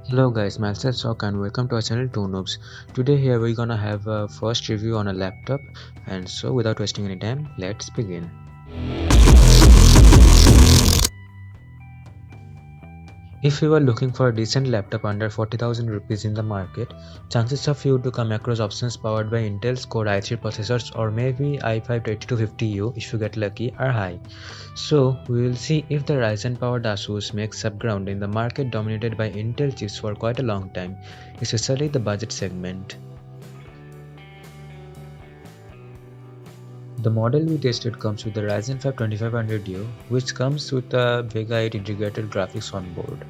Hello guys, myself Sok and welcome to our channel 2 Noobs. Today here we're gonna have a first review on a laptop, and so without wasting any time, let's begin. If you are looking for a decent laptop under 40,000 rupees in the market, chances of you to come across options powered by Intel's Core i3 processors or maybe i5-8250U if you get lucky are high. So we will see if the Ryzen powered Asus makes up ground in the market dominated by Intel chips for quite a long time, especially the budget segment. The model we tested comes with the Ryzen 5 2500U, which comes with a Vega 8 integrated graphics on board.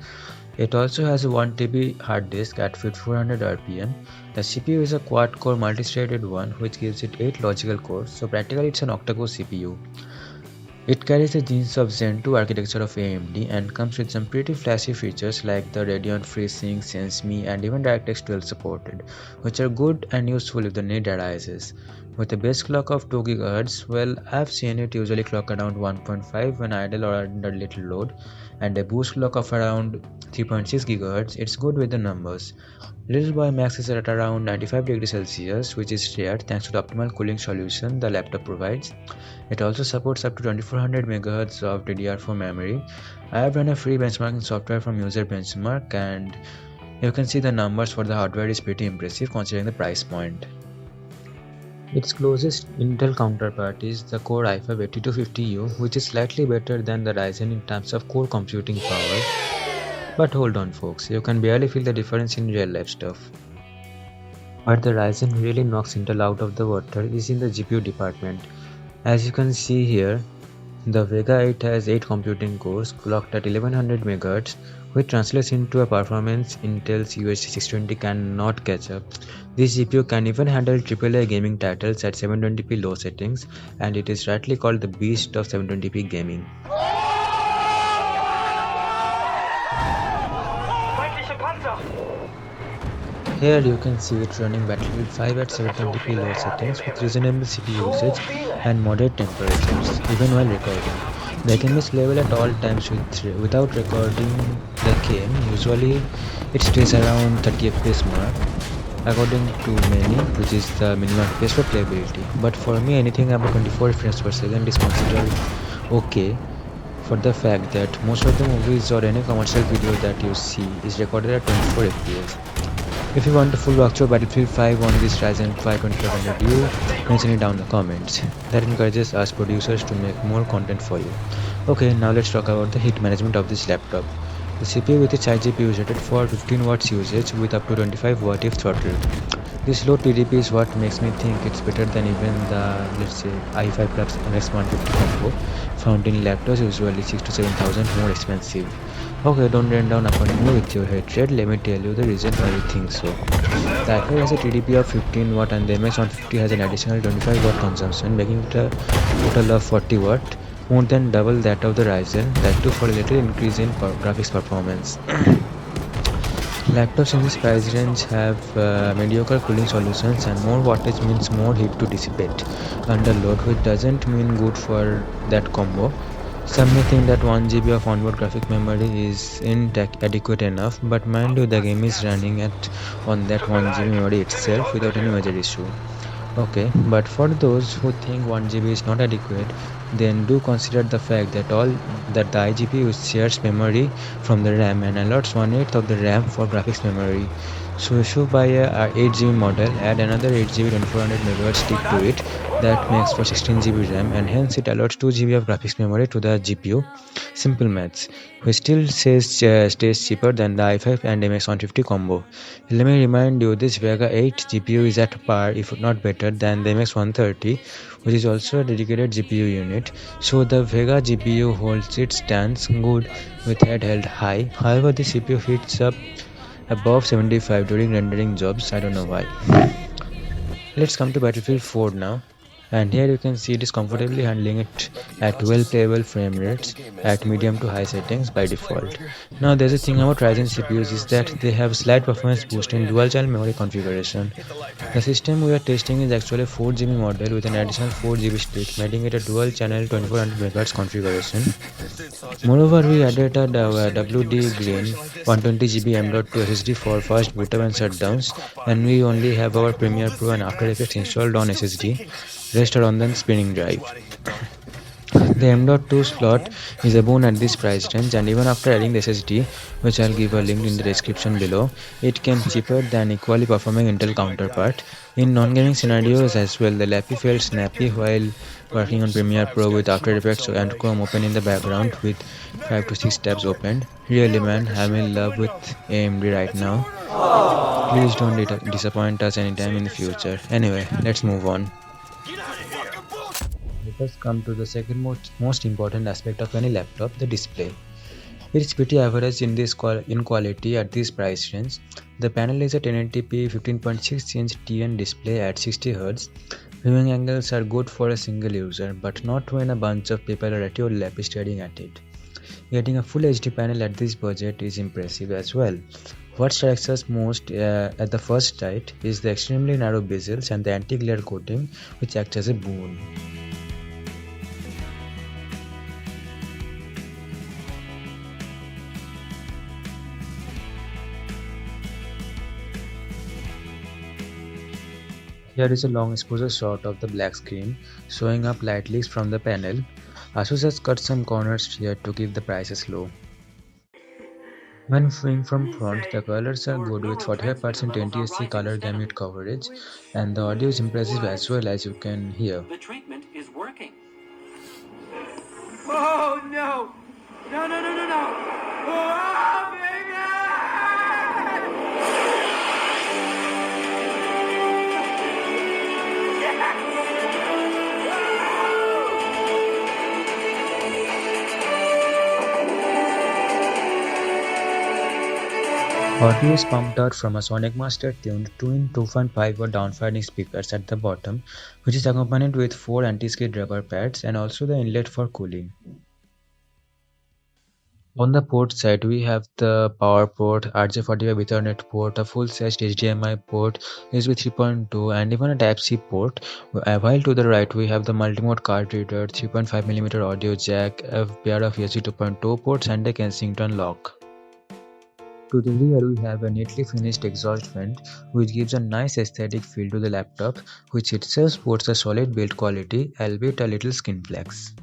It also has a 1TB hard disk at 5400 RPM. The CPU is a quad-core multi-threaded one which gives it 8 logical cores, so practically it's an octa-core CPU. It carries the genes of Zen 2 architecture of AMD and comes with some pretty flashy features like the Radeon FreeSync, SenseMe and even DirectX 12 supported, which are good and useful if the need arises. With a base clock of 2 GHz, well, I've seen it usually clock around 1.5 when idle or under little load, and a boost clock of around 3.6 GHz, it's good with the numbers. Little Boy Max is at around 95 degrees Celsius, which is rare thanks to the optimal cooling solution the laptop provides. It also supports up to 2400 MHz of DDR4 memory. I have run a free benchmarking software from User Benchmark, and you can see the numbers for the hardware is pretty impressive considering the price point. Its closest Intel counterpart is the Core i5-8250U, which is slightly better than the Ryzen in terms of core computing power. But hold on folks, you can barely feel the difference in real life stuff. Where the Ryzen really knocks Intel out of the water is in the GPU department. As you can see here, the Vega 8 has 8 computing cores clocked at 1100 MHz, which translates into a performance Intel's UHD 620 cannot catch up. This GPU can even handle AAA gaming titles at 720p low settings, and it is rightly called the beast of 720p gaming. Here you can see it running Battlefield 5 at 720p low settings with reasonable CPU usage and moderate temperatures, even while recording. The game is level at all times without recording the game. Usually it stays around 30 FPS mark, according to many, which is the minimum FPS for playability. But for me, anything above 24 frames per second is considered okay, for the fact that most of the movies or any commercial video that you see is recorded at 24 FPS. If you want a full walkthrough of Battlefield 5 on this Ryzen 5 2500U, mention it down in the comments. That encourages us producers to make more content for you. Okay, now let's talk about the heat management of this laptop. The CPU with its iGPU is rated for 15 watts usage with up to 25 watt if throttled. This low TDP is what makes me think it's better than even the, let's say, i5 plus MX150 combo found in laptops usually 6 to 7,000 more expensive. Okay, don't run down upon me with your hatred, let me tell you the reason why you think so. The i5 has a TDP of 15 watt and the MX150 has an additional 25 watt consumption, making it a total of 40 watt, more than double that of the Ryzen, that too for a little increase in graphics performance. Laptops in this price range have mediocre cooling solutions, and more wattage means more heat to dissipate under load, which doesn't mean good for that combo. Some may think that 1 GB of onboard graphic memory is inadequate enough, but mind you, the game is running at on that 1 GB memory itself without any major issue. Okay, but for those who think 1 GB is not adequate, then do consider the fact that the iGPU shares memory from the RAM and allots 1/8 of the RAM for graphics memory. So if you buy a 8 GB model, add another 8 GB 2400 MHz stick to it, that makes for 16 GB RAM, and hence it allots 2 GB of graphics memory to the GPU. Simple maths, which still stays cheaper than the i5 and MX150 combo. Let me remind you, this Vega 8 GPU is at par, if not better, than the MX130, which is also a dedicated GPU unit. So the Vega GPU holds its stance good with head held high. However, the CPU heats up above 75 during rendering jobs. I don't know why. Let's come to Battlefield 4 now. And here you can see it is comfortably handling it at well playable frame rates at medium to high settings by default. Now there's a thing about Ryzen CPUs is that they have slight performance boost in dual channel memory configuration. The system we are testing is actually a 4GB model with an additional 4GB stick, making it a dual channel 2400MHz configuration. Moreover, we added a WD Green 120GB M.2 SSD for fast boot up and shutdowns, and we only have our Premiere Pro and After Effects installed on SSD, rest are on the spinning drive. The M.2 slot is a boon at this price range, and even after adding the SSD, which I'll give a link in the description below, it came cheaper than equally performing Intel counterpart. In non-gaming scenarios as well, the Lappy felt snappy while working on Premiere Pro with After Effects and Chrome open in the background with 5 to 6 tabs opened. Really man, I'm in love with AMD right now. Please don't disappoint us anytime in the future. Anyway, let's move on. Let us come to the second most important aspect of any laptop, the display. It's pretty average in quality at this price range. The panel is a 1080p 15.6-inch TN display at 60Hz. Viewing angles are good for a single user, but not when a bunch of people are at your lap staring at it. Getting a full HD panel at this budget is impressive as well. What strikes us most at the first sight is the extremely narrow bezels and the anti-glare coating, which acts as a boon. Here is a long exposure shot of the black screen, showing up light leaks from the panel. Asus has cut some corners here to keep the prices low. When viewing from front, the colors are good with 45% NTSC color gamut coverage, and the audio is impressive as well, as you can hear. The treatment is working. Oh no! No, no, no, no, no! Oh, baby! Audio is pumped out from a Sonic Master tuned twin 2.5 watt downfiring speakers at the bottom, which is accompanied with 4 anti-skid rubber pads and also the inlet for cooling. On the port side, we have the power port, RJ45 Ethernet port, a full-sized HDMI port, USB 3.2, and even a Type-C port. While to the right, we have the multi-mode card reader, 3.5mm audio jack, a pair of USB 2.2 ports, and a Kensington lock. To the rear, we have a neatly finished exhaust vent, which gives a nice aesthetic feel to the laptop, which itself sports a solid build quality, albeit a little skin flex.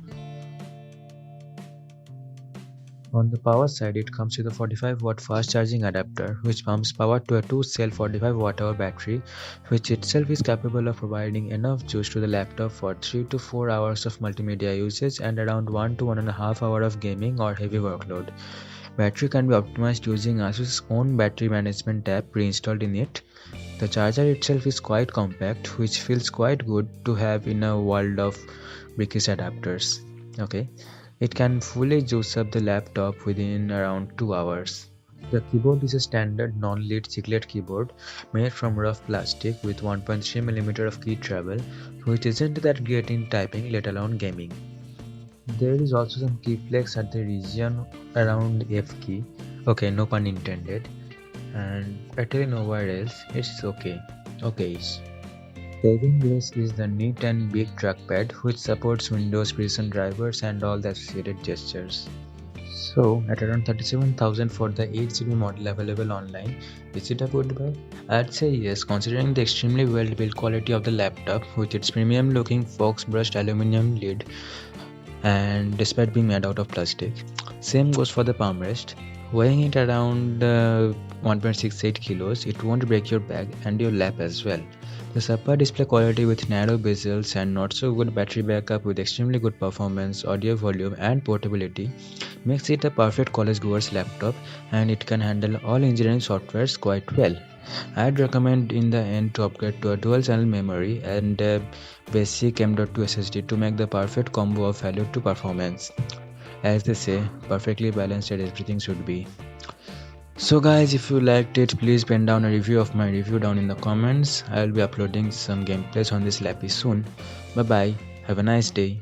On the power side, it comes with a 45-watt fast charging adapter, which pumps power to a 2-cell 45Wh battery, which itself is capable of providing enough juice to the laptop for 3 to 4 hours of multimedia usage and around 1 to 1.5 hours of gaming or heavy workload. Battery can be optimized using Asus's own battery management app pre-installed in it. The charger itself is quite compact, which feels quite good to have in a world of brickish adapters. Okay, it can fully juice up the laptop within around 2 hours. The keyboard is a standard non-lead chiclet keyboard made from rough plastic with 1.3mm of key travel, which isn't that great in typing, let alone gaming. There is also some key flex at the region around F key. Okay, no pun intended. And practically nowhere else, it's okay. Okay-ish. Saving grace is the neat and big trackpad which supports Windows Precision drivers and all the associated gestures. So, at around 37,000 for the 8GB model available online, is it a good buy? I'd say yes, considering the extremely well built quality of the laptop with its premium looking Fox brushed aluminum lid and despite being made out of plastic. Same goes for the palm rest. Weighing it around 1.68 kilos, it won't break your bag and your lap as well. The subpar display quality with narrow bezels and not so good battery backup with extremely good performance, audio volume and portability makes it a perfect college goer's laptop, and it can handle all engineering softwares quite well. I'd recommend in the end to upgrade to a dual channel memory and a basic M.2 SSD to make the perfect combo of value to performance. As they say, perfectly balanced as everything should be. So guys, if you liked it, please pen down a review of my review down in the comments. I will be uploading some gameplays on this Lappy soon. Bye bye, have a nice day.